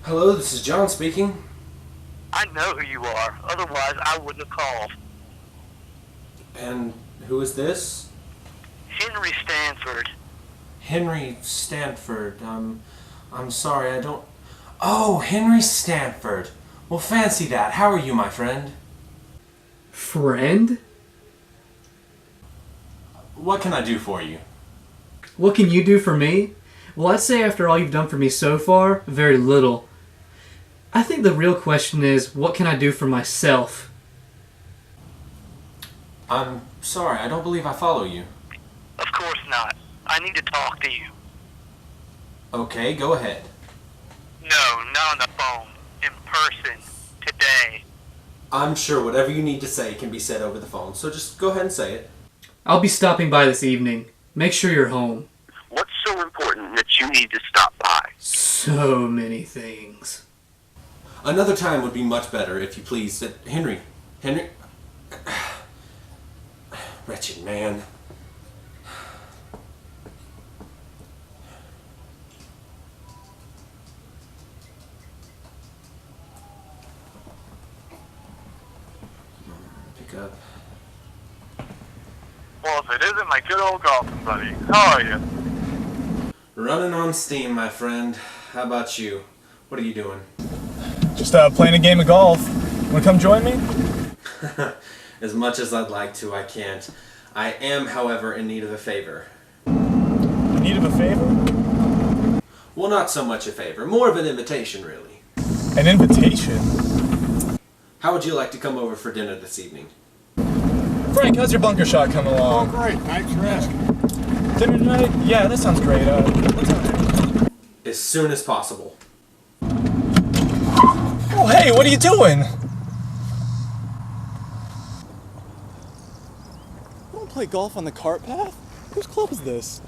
Hello, this is John speaking. I know who you are. Otherwise, I wouldn't have called. And who is this? Henry Stanford. Henry Stanford. I'm sorry, I don't... Oh, Henry Stanford. Well, fancy that. How are you, my friend? Friend? What can I do for you? What can you do for me? Well, I'd say after all you've done for me so far, very little. I think the real question is, what can I do for myself? I'm sorry, I don't believe I follow you. Of course not. I need to talk to you. Okay, go ahead. No, not on the phone. In person. Today. I'm sure whatever you need to say can be said over the phone, so just go ahead and say it. I'll be stopping by this evening. Make sure you're home. What's so important that you need to stop by? So many things. Another time would be much better, if you please. Henry. Wretched man. Pick up. Well, if it isn't my good old golfing buddy, how are you? Running on steam, my friend. How about you? What are you doing? Just playing a game of golf. Wanna come join me? As much as I'd like to, I can't. I am, however, in need of a favor. In need of a favor? Well, not so much a favor. More of an invitation, really. An invitation? How would you like to come over for dinner this evening? Frank, how's your bunker shot coming along? Great, thanks for asking. Dinner tonight? Yeah, that sounds great. What time? As soon as possible. Oh, hey, what are you doing? You don't play golf on the cart path? Whose club is this?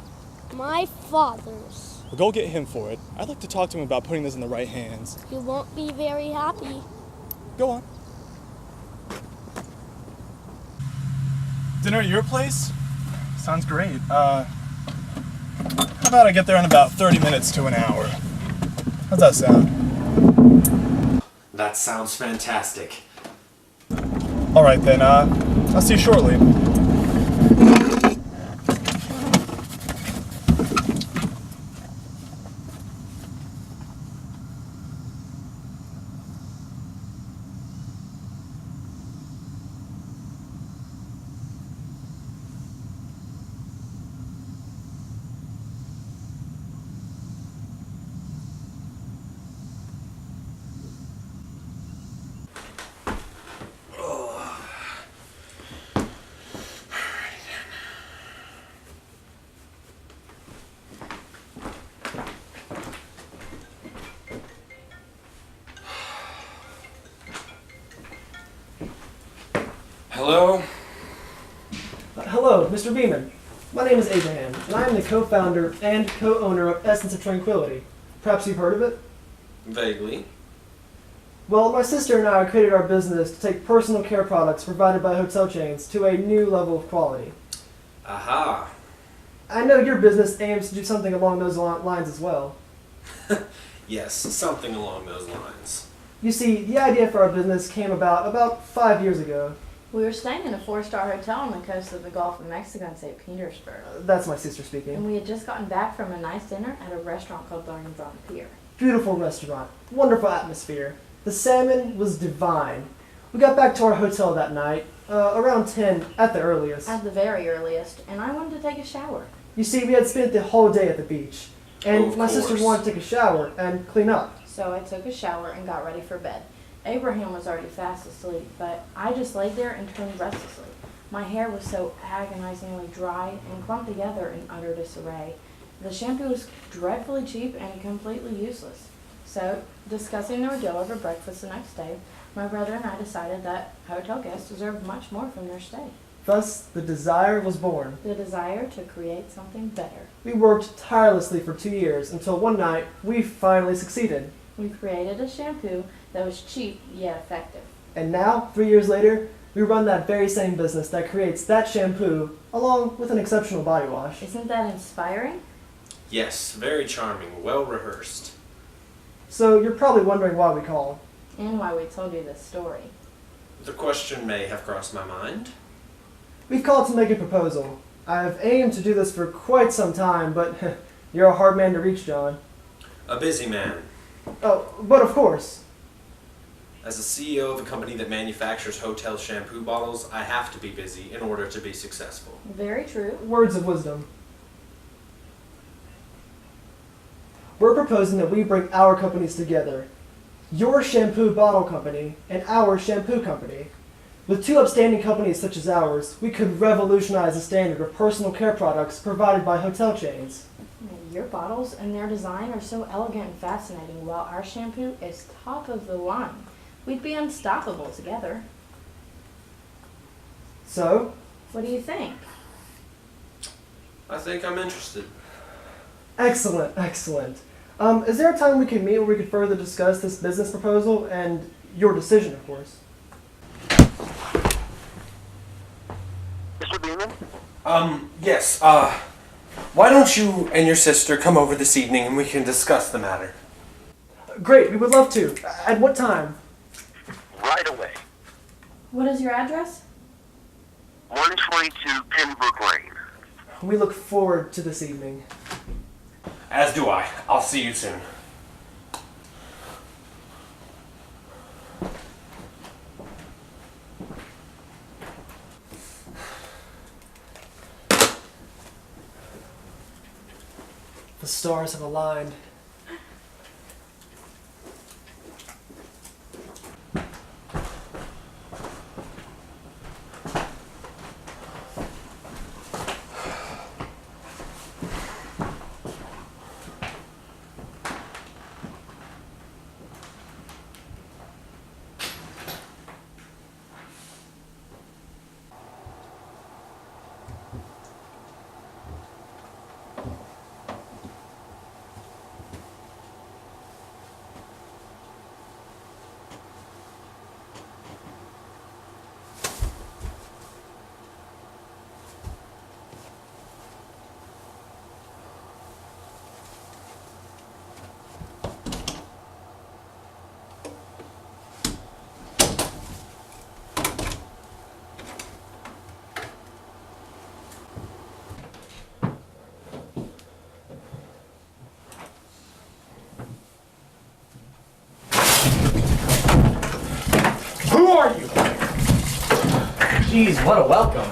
My father's. Well, go get him for it. I'd like to talk to him about putting this in the right hands. You won't be very happy. Go on. Dinner at your place? Sounds great. How about I get there in about 30 minutes to an hour? How's that sound? That sounds fantastic. All right then, I'll see you shortly. Hello? Hello, Mr. Beeman. My name is Abraham, and I am the co-founder and co-owner of Essence of Tranquility. Perhaps you've heard of it? Vaguely. Well, my sister and I created our business to take personal care products provided by hotel chains to a new level of quality. Aha. I know your business aims to do something along those lines as well. Yes, something along those lines. You see, the idea for our business came about 5 years ago. We were staying in a 4-star hotel on the coast of the Gulf of Mexico in St. Petersburg. That's my sister And speaking. we had just gotten back from a nice dinner at a restaurant called Barnes on the Pier. Beautiful restaurant, wonderful atmosphere. The salmon was divine. We got back to our hotel that night, around 10 at the earliest. At the very earliest, and I wanted to take a shower. You see, we had spent the whole day at the beach, and Of my sister course. wanted to take a shower and clean up. So I took a shower and got ready for bed. Abraham was already fast asleep, but I just laid there and turned restlessly. My hair was so agonizingly dry and clumped together in utter disarray. The shampoo was dreadfully cheap and completely useless. So, discussing the ordeal over breakfast the next day, my brother and I decided that hotel guests deserved much more from their stay. Thus, the desire was born. The desire to create something better. We worked tirelessly for 2 years until one night we finally succeeded. We created a shampoo that was cheap yet effective. And now, 3 years later, we run that very same business that creates that shampoo along with an exceptional body wash. Isn't that inspiring? Yes, very charming, well rehearsed. so you're probably wondering why we called. And why we told you this story. The question may have crossed my mind. We've called to make a proposal. I've aimed to do this for quite some time, but you're a hard man to reach, John. A busy man. Oh, but of course. As the CEO of a company that manufactures hotel shampoo bottles, I have to be busy in order to be successful. Very true. Words of wisdom. We're proposing that we bring our companies together. Your shampoo bottle company and our shampoo company. With two upstanding companies such as ours, we could revolutionize the standard of personal care products provided by hotel chains. Your bottles and their design are so elegant and fascinating, while our shampoo is top of the line. We'd be unstoppable together. So, What do you think? I think I'm interested. excellent, excellent. Is there a time we can meet where we could further discuss this business proposal and your decision, of course? Mr. Beeman? Yes, why don't you and your sister come over this evening and we can discuss the matter? Great, we would love to. At what time? Right away. What is your address? 122 Pembroke Lane. We look forward to this evening. As do I. I'll see you soon. The stars have aligned. Who are you? Jeez, what a welcome.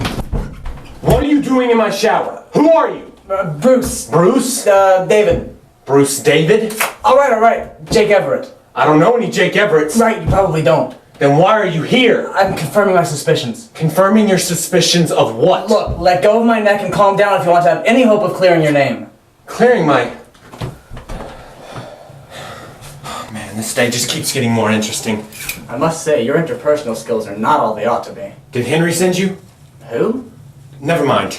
What are you doing in my shower? Who are you? Bruce. Bruce? David. Bruce David? Alright. Jake Everett. I don't know any Jake Everetts. Right, you probably don't. Then why are you here? I'm confirming my suspicions. Confirming your suspicions of what? Look, let go of my neck and calm down if you want to have any hope of clearing your name. Clearing my... Oh, man, this day just keeps getting more interesting. I must say, your interpersonal skills are not all they ought to be. Did Henry send you? Who? Never mind.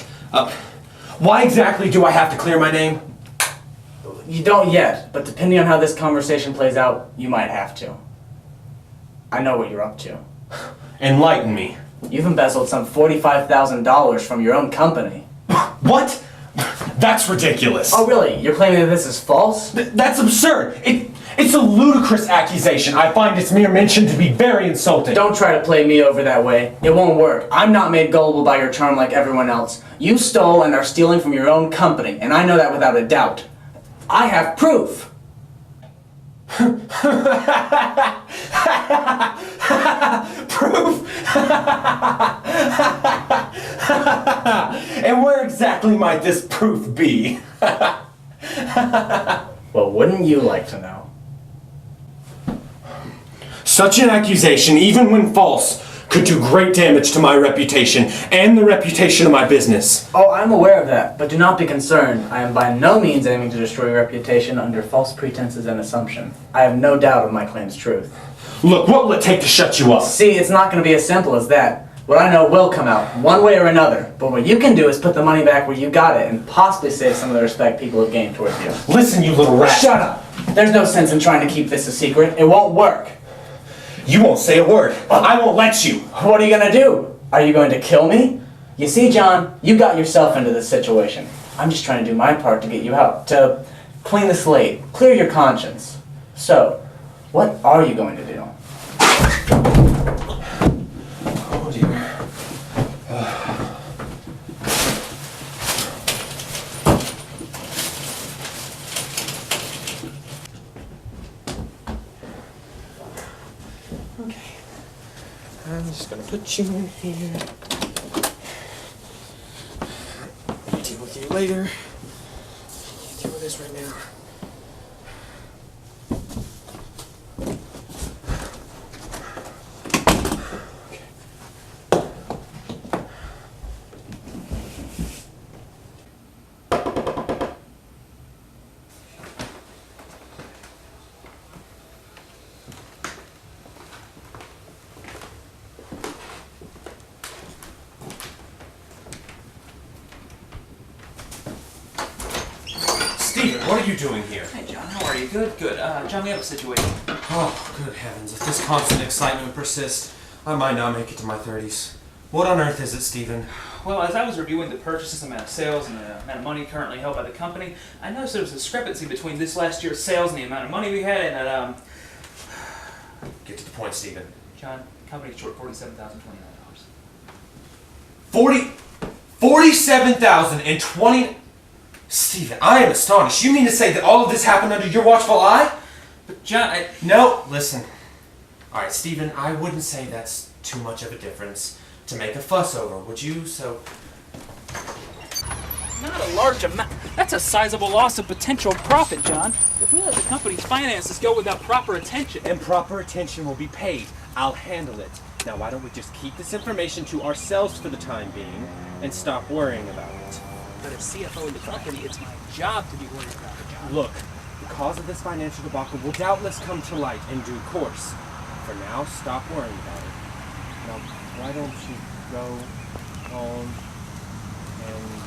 Why exactly do I have to clear my name? You don't yet, but depending on how this conversation plays out, you might have to. I know what you're up to. Enlighten me. You've embezzled some $45,000 from your own company. What? That's ridiculous. Oh really? You're claiming that this is false? That's absurd. It's a ludicrous accusation. I find its mere mention to be very insulting. Don't try to play me over that way. It won't work. I'm not made gullible by your charm like everyone else. You stole and are stealing from your own company, and I know that without a doubt. I have proof. Proof? And where exactly might this proof be? Well, wouldn't you like to know? Such an accusation, even when false, could do great damage to my reputation and the reputation of my business. Oh, I'm aware of that, but do not be concerned. I am by no means aiming to destroy your reputation under false pretenses and assumption. I have no doubt of my claim's truth. Look, what will it take to shut you up? See, it's not going to be as simple as that. What I know will come out, one way or another. But what you can do is put the money back where you got it and possibly save some of the respect people have gained towards you. Listen, you little rat. Shut up! There's no sense in trying to keep this a secret. It won't work. You won't say a word. I won't let you. What are you gonna do? Are you going to kill me? You see, John, you got yourself into this situation. I'm just trying to do my part to get you out, to clean the slate, clear your conscience. So, what are you going to do? Oh dear. Okay. I'm just gonna put you in here. I'll deal with you later. Can't deal with this right now. Steven, what are you doing here? Hey, John, how are you? Good, good. John, we have a situation. Oh, good heavens. If this constant excitement persists, I might not make it to my 30s. What on earth is it, Steven? Well, as I was reviewing the purchases, amount of sales, and the amount of money currently held by the company, I noticed there was a discrepancy between this last year's sales and the amount of money we had, and that, Get to the point, Steven. John, the company's short $47,029. 47,020... Steven, I am astonished. You mean to say that all of this happened under your watchful eye? But, John, No, listen. Alright, Steven, I wouldn't say that's too much of a difference to make a fuss over, would you? So... Not a large amount. That's a sizable loss of potential profit, John. If we let the company's finances go without proper attention... And proper attention will be paid. I'll handle it. Now why don't we just keep this information to ourselves for the time being and stop worrying about it? But as CFO of the company, it's my job to be worried about it, John. Look, the cause of this financial debacle will doubtless come to light in due course. For now, stop worrying about it. Now, why don't you go home and...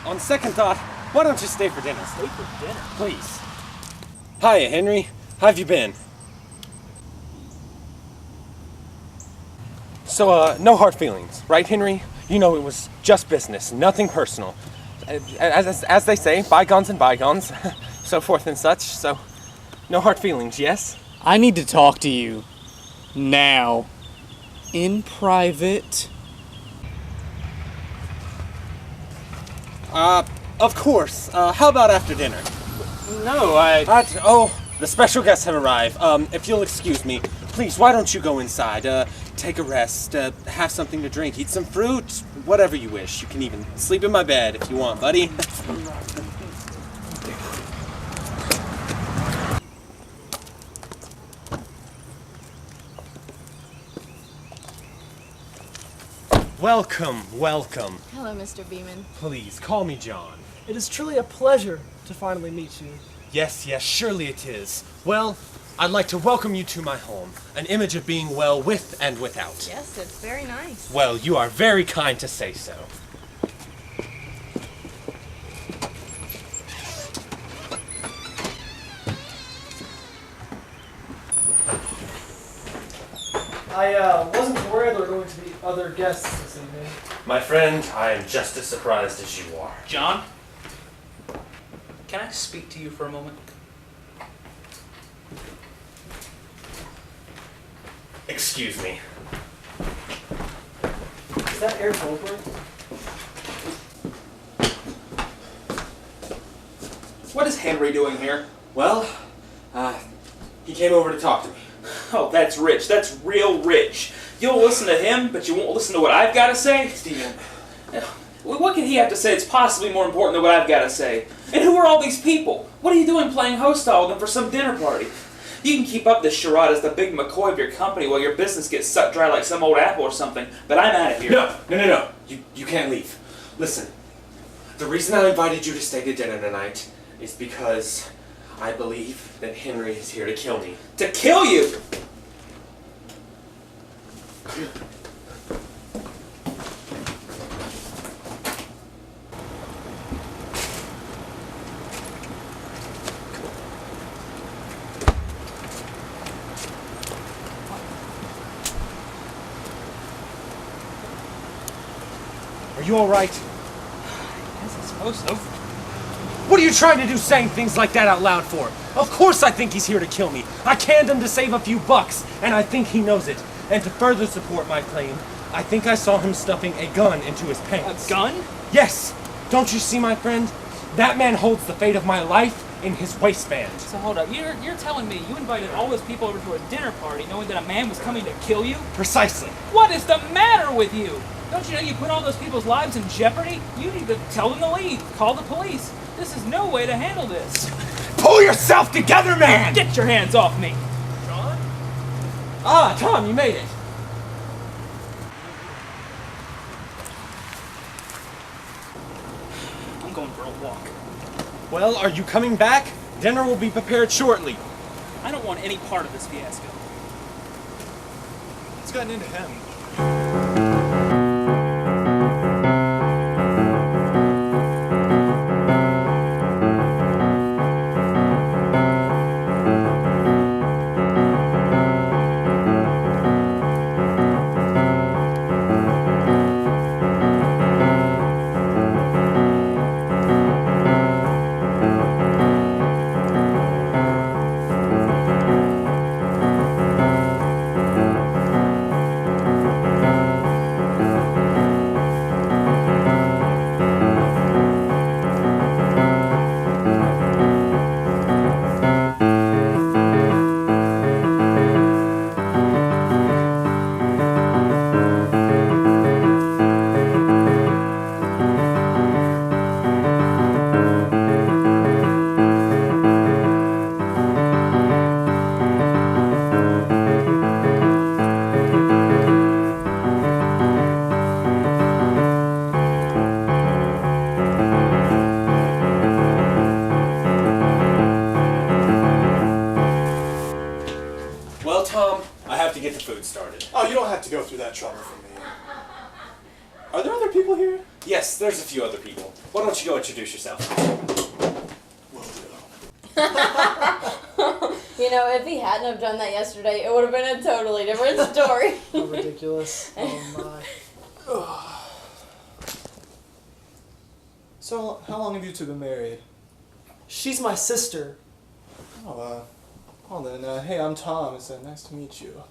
On second thought, why don't you stay for dinner? Stay for dinner? Please. Hiya, Henry. How have you been? So, no hard feelings, right, Henry? You know it was just business, nothing personal. As they say, bygones and bygones, so forth and such, so no hard feelings, yes? I need to talk to you. Now. In private. Of course. How about after dinner? No, Oh, the special guests have arrived. If you'll excuse me, please, why don't you go inside, take a rest, have something to drink, eat some fruit, whatever you wish. You can even sleep in my bed if you want, buddy. Welcome, welcome. Hello, Mr. Beeman. Please, call me John. It is truly a pleasure to finally meet you. Yes, yes, surely it is. Well, I'd like to welcome you to my home, an image of being well with and without. Yes, it's very nice. Well, you are very kind to say so. I wasn't aware there were going to be other guests this evening. My friend, I am just as surprised as you are. John? Can I speak to you for a moment? Excuse me. Is that Eric Goldberg? What is Henry doing here? Well, he came over to talk to me. Oh, that's rich. That's real rich. You'll listen to him, but you won't listen to what I've got to say? Steven. What can he have to say that's possibly more important than what I've got to say? And who are all these people? What are you doing playing host to all of them for some dinner party? You can keep up this charade as the big McCoy of your company while your business gets sucked dry like some old apple or something, but I'm out of here. No. You can't leave. Listen, the reason I invited you to stay to dinner tonight is because I believe that Henry is here to kill me. To kill you? Are you alright? Yes, I suppose so. What are you trying to do saying things like that out loud for? Of course I think he's here to kill me. I canned him to save a few bucks, and I think he knows it. And to further support my claim, I think I saw him stuffing a gun into his pants. A gun? Yes! Don't you see, my friend? That man holds the fate of my life in his waistband. So hold up, you're telling me you invited all those people over to a dinner party knowing that a man was coming to kill you? Precisely. What is the matter with you? Don't you know you put all those people's lives in jeopardy? You need to tell them to leave. Call the police. This is no way to handle this. Pull yourself together, man! Get your hands off me! John? Ah, Tom, you made it. I'm going for a walk. Well, are you coming back? Dinner will be prepared shortly. I don't want any part of this fiasco. What's gotten into him? Well, Tom, I have to get the food started. Oh, you don't have to go through that trouble for me. Are there other people here? Yes, there's a few other people. Why don't you go introduce yourself? Will do. You know, if he hadn't have done that yesterday, it would have been a totally different story. How ridiculous. Oh my. So, how long have you two been married? She's my sister. Oh, well then, hey, I'm Tom. It's nice to meet you.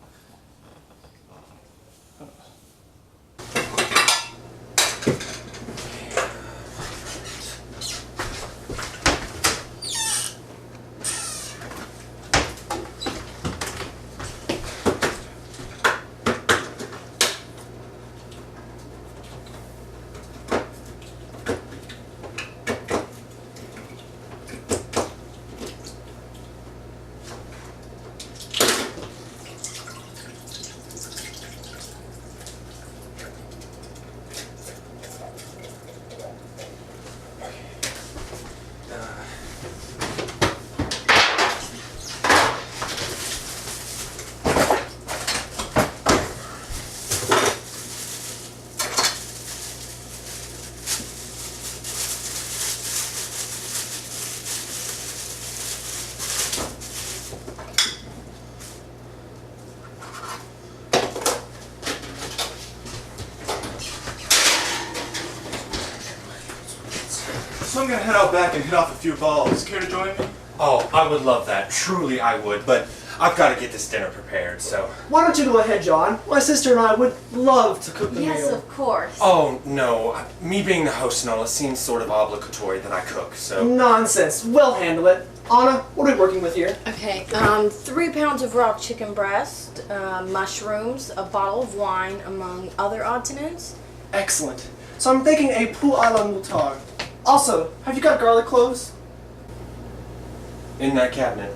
So I'm gonna head out back and hit off a few balls. Care to join me? Oh, I would love that. Truly, I would. But I've got to get this dinner prepared, so... Why don't you go ahead, John? My sister and I would love to cook the Yes, meal. of course. Oh, no. Me being the host and all, it seems sort of obligatory that I cook, so... Nonsense. We'll handle it. Anna, what are we working with here? Okay, 3 pounds of raw chicken breast, mushrooms, a bottle of wine, among other odds and ends. Excellent. So I'm thinking a pou à la moutarde. Also, have you got garlic cloves? In that cabinet.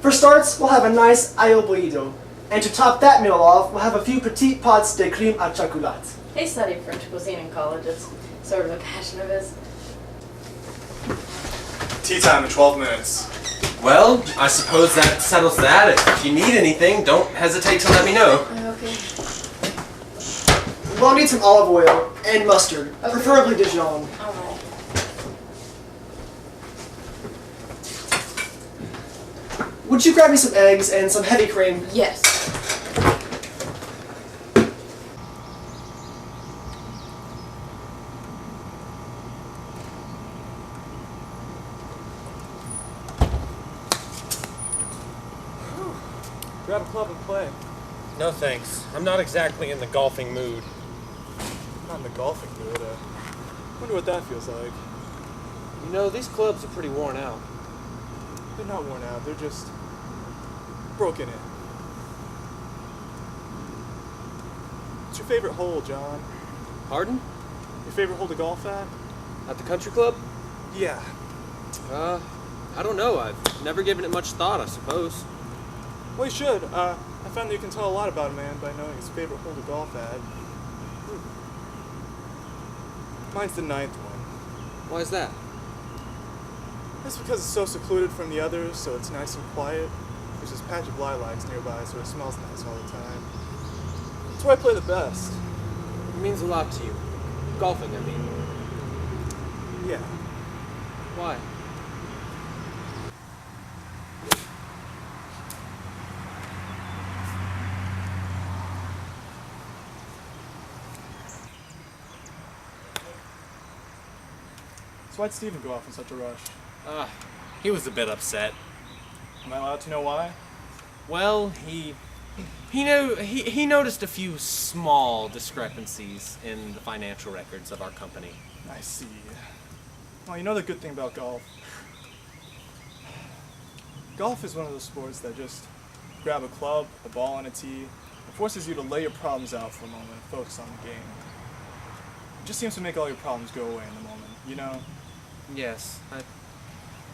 For starts, we'll have a nice aglio bollido. And to top that meal off, we'll have a few petites pâtes de crème à chocolat. He studied French cuisine in college. It's sort of a passion of his. Tea time in 12 minutes. Well, I suppose that settles that. If you need anything, don't hesitate to let me know. Okay. We'll need some olive oil and mustard, Okay. preferably Dijon. All right. Would you grab me some eggs and some heavy cream? Yes. Grab a club and play. No thanks. I'm not exactly in the golfing mood. Not in the golfing mood. Wonder what that feels like. You know, these clubs are pretty worn out. They're not worn out. They're just broken in. What's your favorite hole, John? Pardon? Your favorite hole to golf at? At the country club? Yeah. I don't know. I've never given it much thought, I suppose. Well, you should. I found that you can tell a lot about a man by knowing his favorite hole to golf at. Mine's the 9th one. Why is that? That's because it's so secluded from the others, so it's nice and quiet. There's this patch of lilacs nearby, so it smells nice all the time. That's where I play the best. It means a lot to you. Golfing, I mean. Yeah. Why? So why'd Steven go off in such a rush? He was a bit upset. Am I allowed to know why? Well, he noticed a few small discrepancies in the financial records of our company. I see. Well, you know the good thing about golf? Golf is one of those sports that just grab a club, a ball, and a tee, and forces you to lay your problems out for a moment and focus on the game. It just seems to make all your problems go away in the moment, you know? Yes, I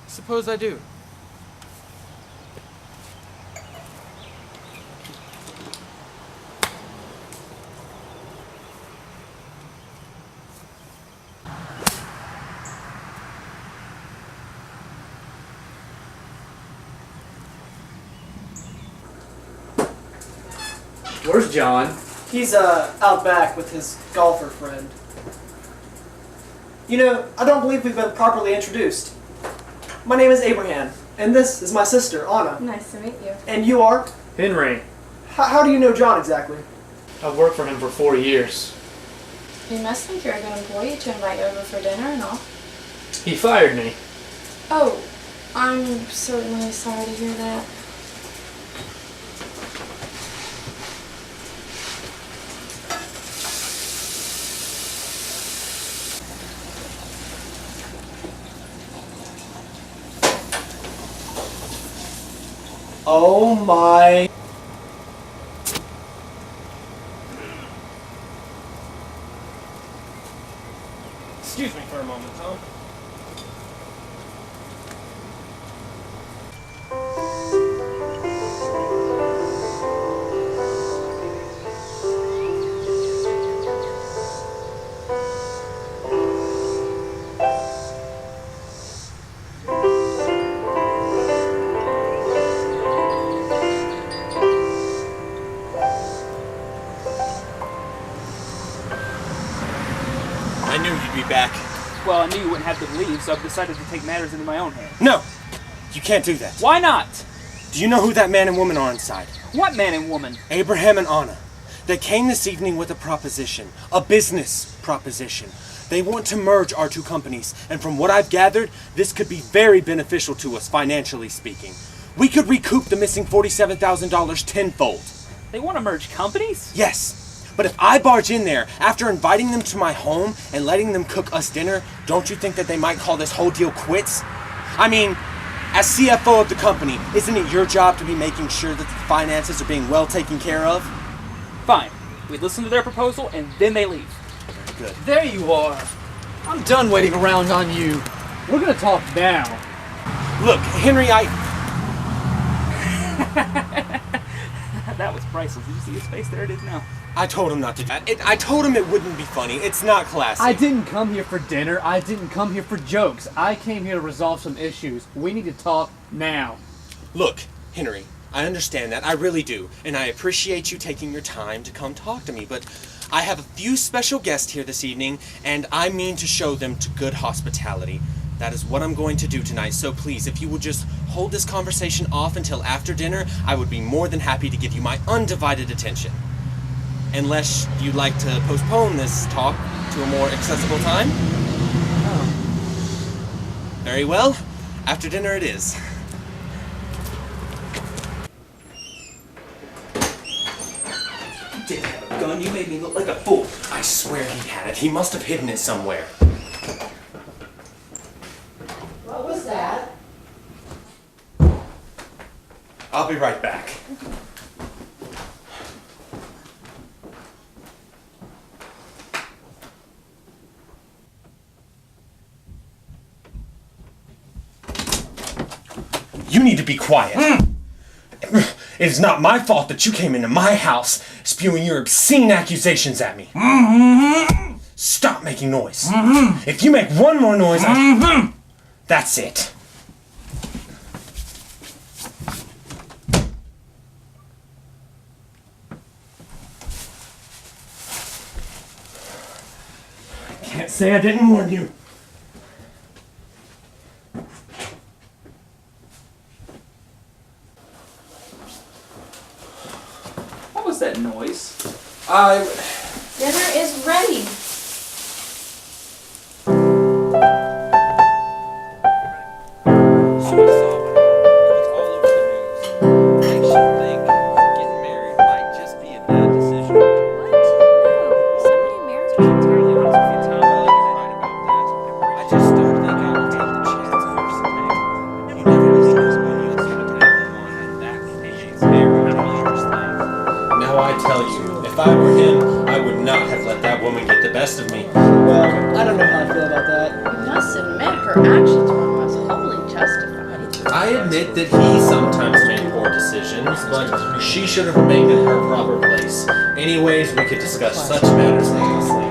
suppose I do. Where's John? He's out back with his golfer friend. You know, I don't believe we've been properly introduced. My name is Abraham, and this is my sister, Anna. Nice to meet you. And you are? Henry. How do you know John exactly? I've worked for him for 4 years. He must think you're a good employee to invite you over for dinner and all. He fired me. Oh, I'm certainly sorry to hear that. Oh my... Excuse me for a moment, Tom. I knew you'd be back. Well, I knew you wouldn't have to leave, so I've decided to take matters into my own hands. No! You can't do that. Why not? Do you know who that man and woman are inside? What man and woman? Abraham and Anna. They came this evening with a proposition. A business proposition. They want to merge our two companies, and from what I've gathered, this could be very beneficial to us, financially speaking. We could recoup the missing $47,000 tenfold. They want to merge companies? Yes. But if I barge in there after inviting them to my home and letting them cook us dinner, don't you think that they might call this whole deal quits? I mean, as CFO of the company, isn't it your job to be making sure that the finances are being well taken care of? Fine. We listen to their proposal, and then they leave. Very good. There you are. I'm done waiting around on you. We're gonna talk now. Look, Henry, That was priceless. Did you see his face? There it is now. I told him not to do that. I told him it wouldn't be funny. It's not classy. I didn't come here for dinner. I didn't come here for jokes. I came here to resolve some issues. We need to talk now. Look, Henry, I understand that. I really do. And I appreciate you taking your time to come talk to me. But I have a few special guests here this evening, and I mean to show them to good hospitality. That is what I'm going to do tonight. So please, if you would just hold this conversation off until after dinner, I would be more than happy to give you my undivided attention. Unless you'd like to postpone this talk to a more accessible time? Very well. After dinner it is. didn't have a gun. You made me look like a fool. I swear he had it. He must have hidden it somewhere. What was that? I'll be right back. You need to be quiet. It is not my fault that you came into my house spewing your obscene accusations at me. Stop making noise. If you make one more noise, that's it. I can't say I didn't warn you. What was that noise? Dinner is ready. So I saw it. It was all over the news. Makes you think getting married might just be a bad decision. What? No. Somebody married To be entirely honest with you, Tom, you're right about that. I just don't think I will take the chance personally. You never really know when you'll see what happened one, and that creates very dangerous things. Now I tell you, if I were him, I would not have let that woman get the best of me. Well, I don't know how I feel about that. You must admit her actions were almost wholly justified. I admit that he sometimes made poor decisions, but she should have remained in her proper place. Anyways, we could discuss such matters endlessly.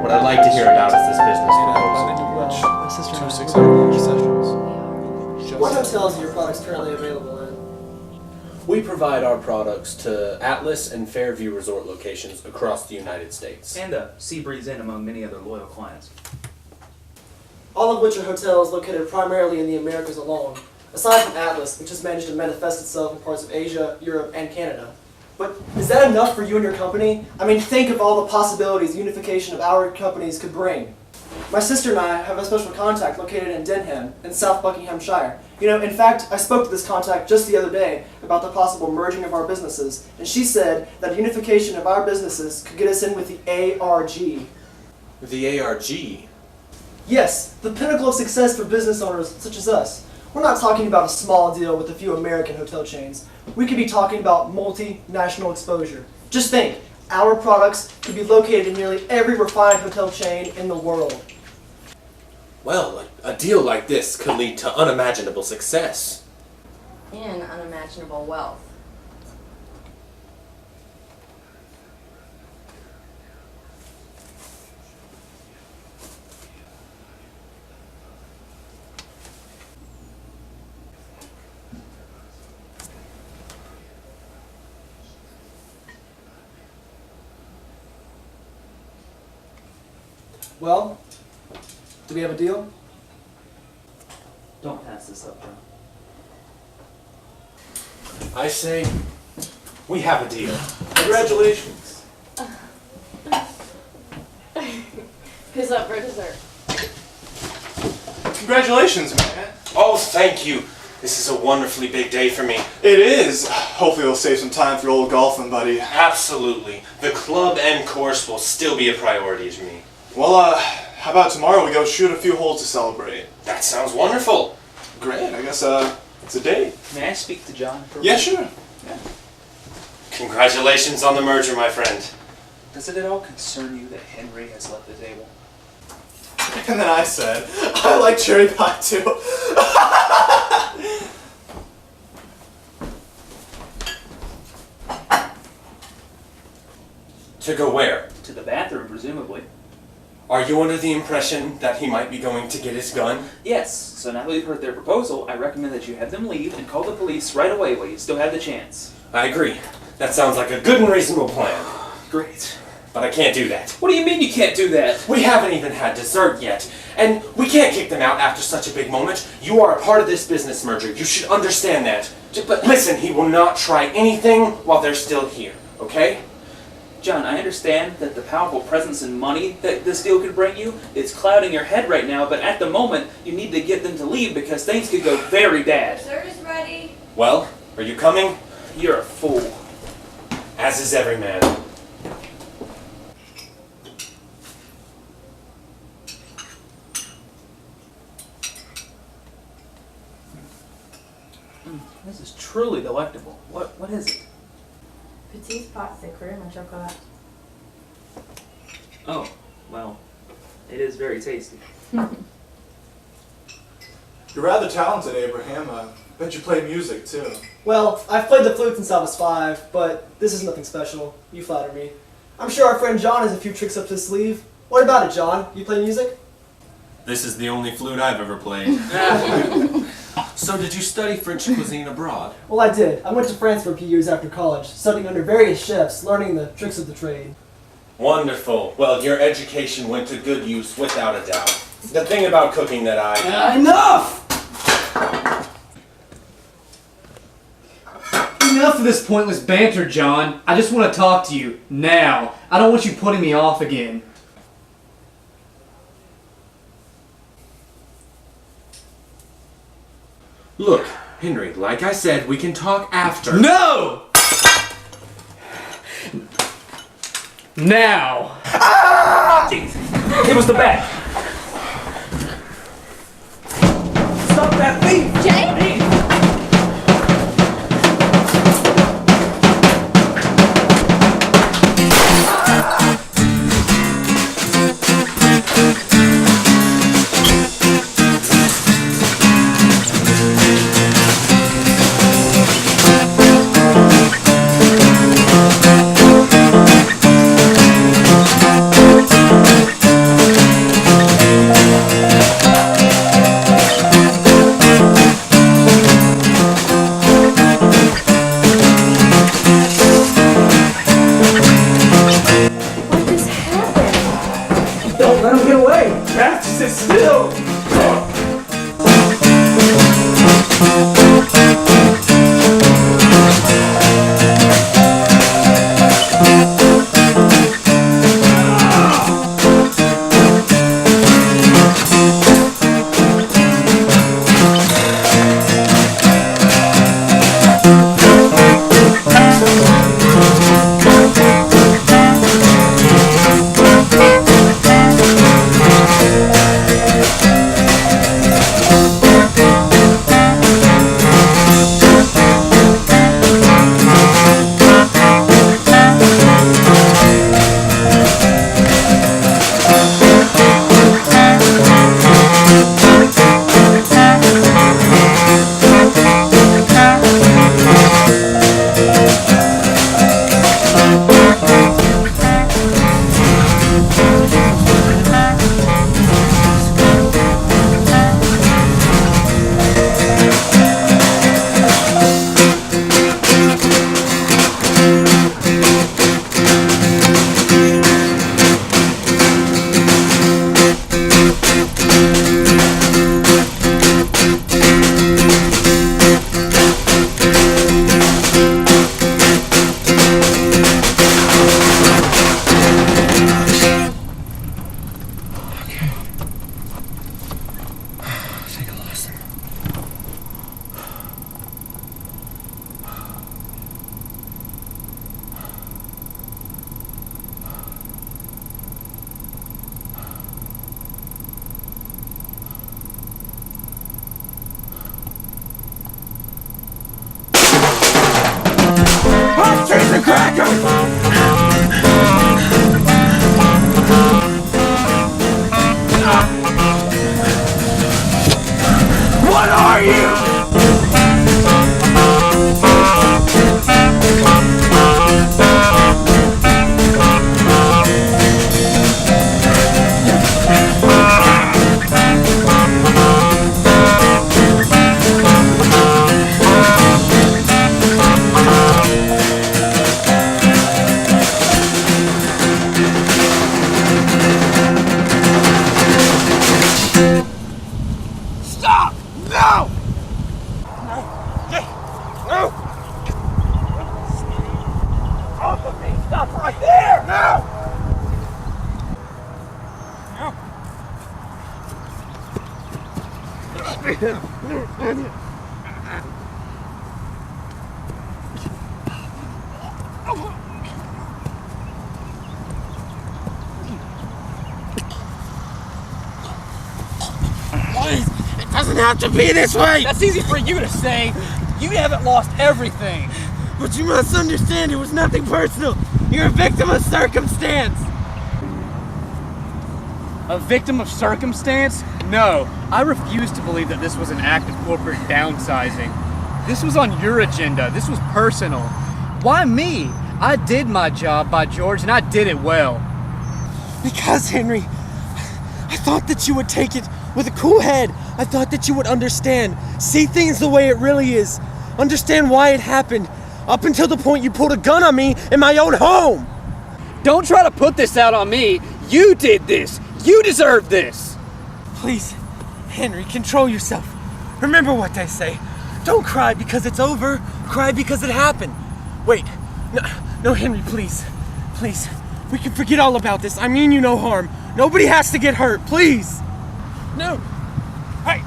What I'd like to hear about is this business proposal. Well, my sister and I 2 were- 6 sessions. What hotels are your products currently available in? We provide our products to Atlas and Fairview resort locations across the United States. And Seabreeze Inn among many other loyal clients. All of which are hotels located primarily in the Americas alone, aside from Atlas, which has managed to manifest itself in parts of Asia, Europe, and Canada. But is that enough for you and your company? I mean, think of all the possibilities unification of our companies could bring. My sister and I have a special contact located in Denham, in South Buckinghamshire. You know, in fact, I spoke to this contact just the other day about the possible merging of our businesses, and she said that unification of our businesses could get us in with the ARG. The ARG? Yes, the pinnacle of success for business owners such as us. We're not talking about a small deal with a few American hotel chains. We could be talking about multinational exposure. Just think, our products could be located in nearly every refined hotel chain in the world. Well, a deal like this could lead to unimaginable success. And unimaginable wealth. Well, do we have a deal? Don't pass this up, John. I say, we have a deal. Congratulations. Who's up for dessert? Congratulations, man. Oh, thank you. This is a wonderfully big day for me. It is. Hopefully it'll save some time for your old golfing, buddy. Absolutely. The club and course will still be a priority to me. Well, how about tomorrow we go shoot a few holes to celebrate? That sounds wonderful. Great. I guess it's a date. May I speak to John for a Yeah, moment? sure. Congratulations on the merger, my friend. Does it at all concern you that Henry has left the table? And then I said, I like cherry pie too. To go where? To the bathroom, presumably. Are you under the impression that he might be going to get his gun? Yes, so now that we've heard their proposal, I recommend that you have them leave and call the police right away while you still have the chance. I agree. That sounds like a good and reasonable plan. Great. But I can't do that. What do you mean you can't do that? We haven't even had dessert yet, and we can't kick them out after such a big moment. You are a part of this business merger. You should understand that. But listen, he will not try anything while they're still here, okay? John, I understand that the powerful presence and money that this deal could bring you is clouding your head right now, but at the moment, you need to get them to leave because things could go very bad. Dessert is ready. Well, are you coming? You're a fool. As is every man. This is truly delectable. What is it? Petite pâte de crème au chocolat. Oh, well, it is very tasty. You're rather talented, Abraham. Bet you play music too. Well, I've played the flute since I was 5, but this is nothing special. You flatter me. I'm sure our friend John has a few tricks up his sleeve. What about it, John? You play music? This is the only flute I've ever played. So did you study French cuisine abroad? Well, I did. I went to France for a few years after college, studying under various chefs, learning the tricks of the trade. Wonderful. Well, your education went to good use, without a doubt. The thing about cooking that Enough! Enough of this pointless banter, John. I just want to talk to you, now. I don't want you putting me off again. Look, Henry, like I said, we can talk after. No! Now! Jeez. Give us the bat. Stop that thief! Jay? What just happened? Don't let him get away! Matt, sit still! What are you? Stop! No! No! Off of me! Stop right there! No! Please, it doesn't have to be this way! That's easy for you to say. You haven't lost everything. But you must understand it was nothing personal. You're a victim of circumstance. A victim of circumstance? No, I refuse to believe that this was an act of corporate downsizing. This was on your agenda. This was personal. Why me? I did my job, by George, and I did it well. Because, Henry, I thought that you would take it with a cool head. I thought that you would understand, see things the way it really is, understand why it happened, up until the point you pulled a gun on me in my own home. Don't try to put this out on me. You did this. You deserve this. Please, Henry, control yourself. Remember what they say. Don't cry because it's over. Cry because it happened. Wait. No, Henry, please. Please. We can forget all about this. I mean you no harm. Nobody has to get hurt. Please. No. Hey.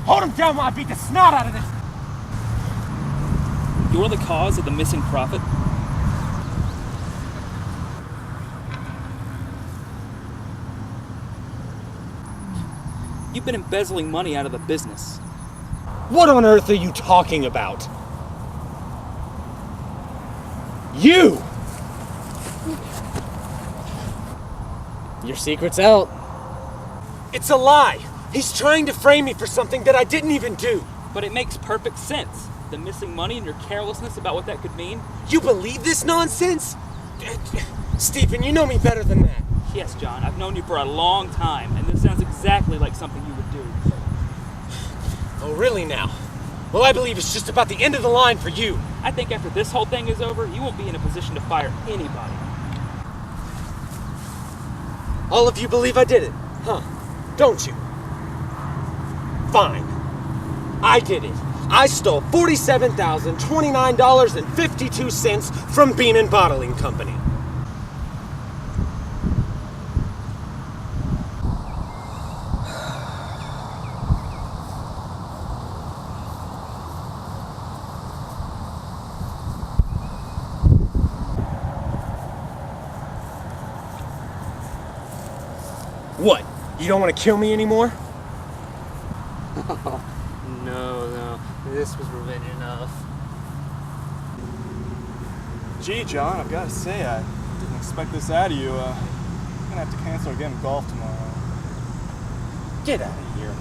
Hold him down while I beat the snot out of this. You're the cause of the missing profit? You've been embezzling money out of the business. What on earth are you talking about? You! Your secret's out. It's a lie. He's trying to frame me for something that I didn't even do. But it makes perfect sense. The missing money and your carelessness about what that could mean. You believe this nonsense? Stephen, you know me better than that. Yes, John, I've known you for a long time, and this sounds exactly like something you would do. Oh, really now? Well, I believe it's just about the end of the line for you. I think after this whole thing is over, you won't be in a position to fire anybody. All of you believe I did it, huh? Don't you? Fine. I did it. I stole $47,029.52 from Bean and Bottling Company. What? You don't want to kill me anymore? No. This was revenge enough. Gee, John, I've got to say, I didn't expect this out of you. I'm going to have to cancel our game of golf tomorrow. Get out of here.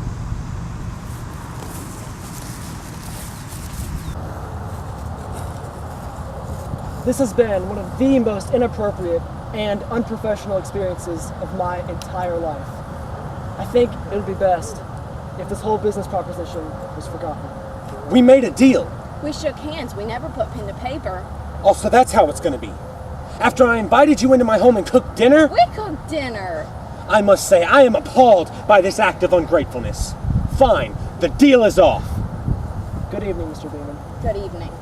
This has been one of the most inappropriate and unprofessional experiences of my entire life. I think it would be best if this whole business proposition was forgotten. We made a deal. We shook hands. We never put pen to paper. Oh, so that's how it's gonna be. After I invited you into my home and cooked dinner? We cooked dinner. I must say, I am appalled by this act of ungratefulness. Fine, the deal is off. Good evening, Mr. Beeman. Good evening.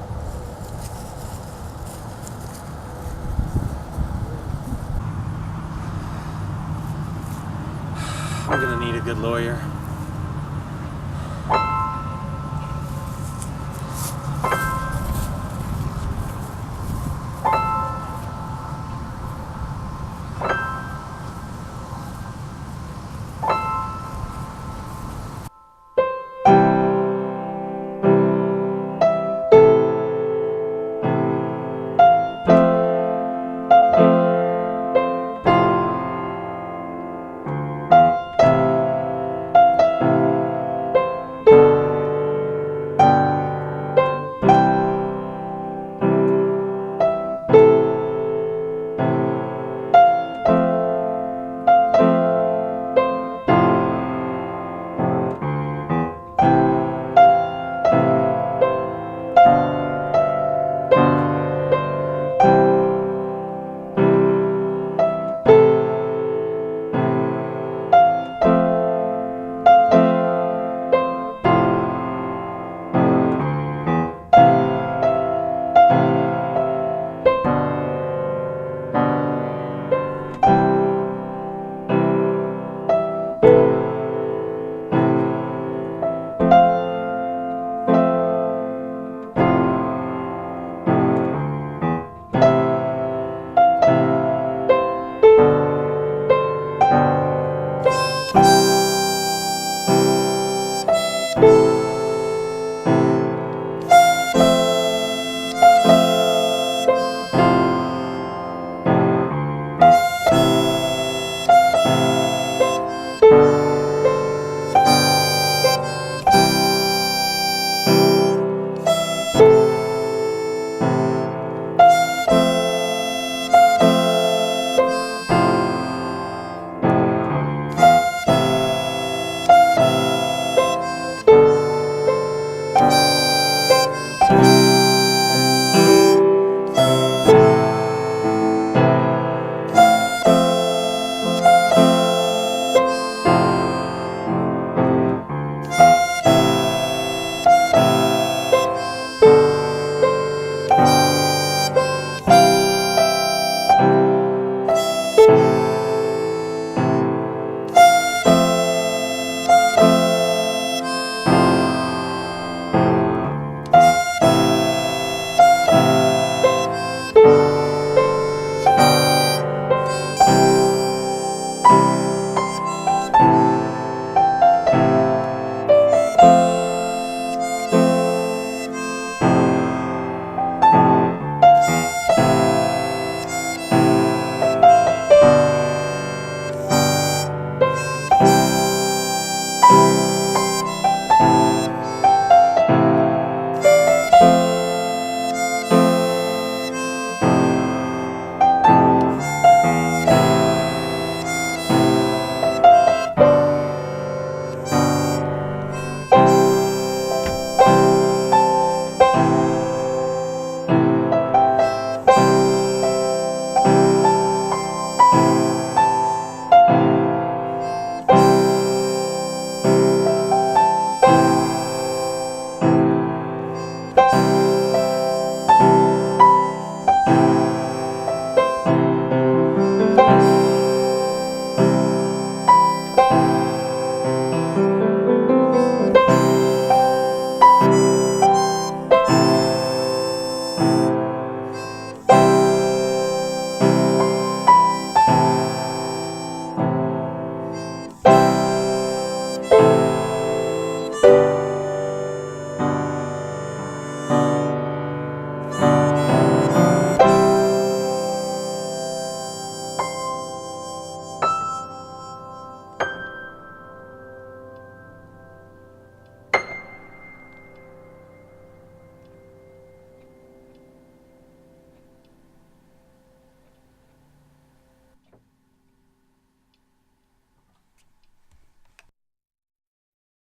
I'm gonna need a good lawyer.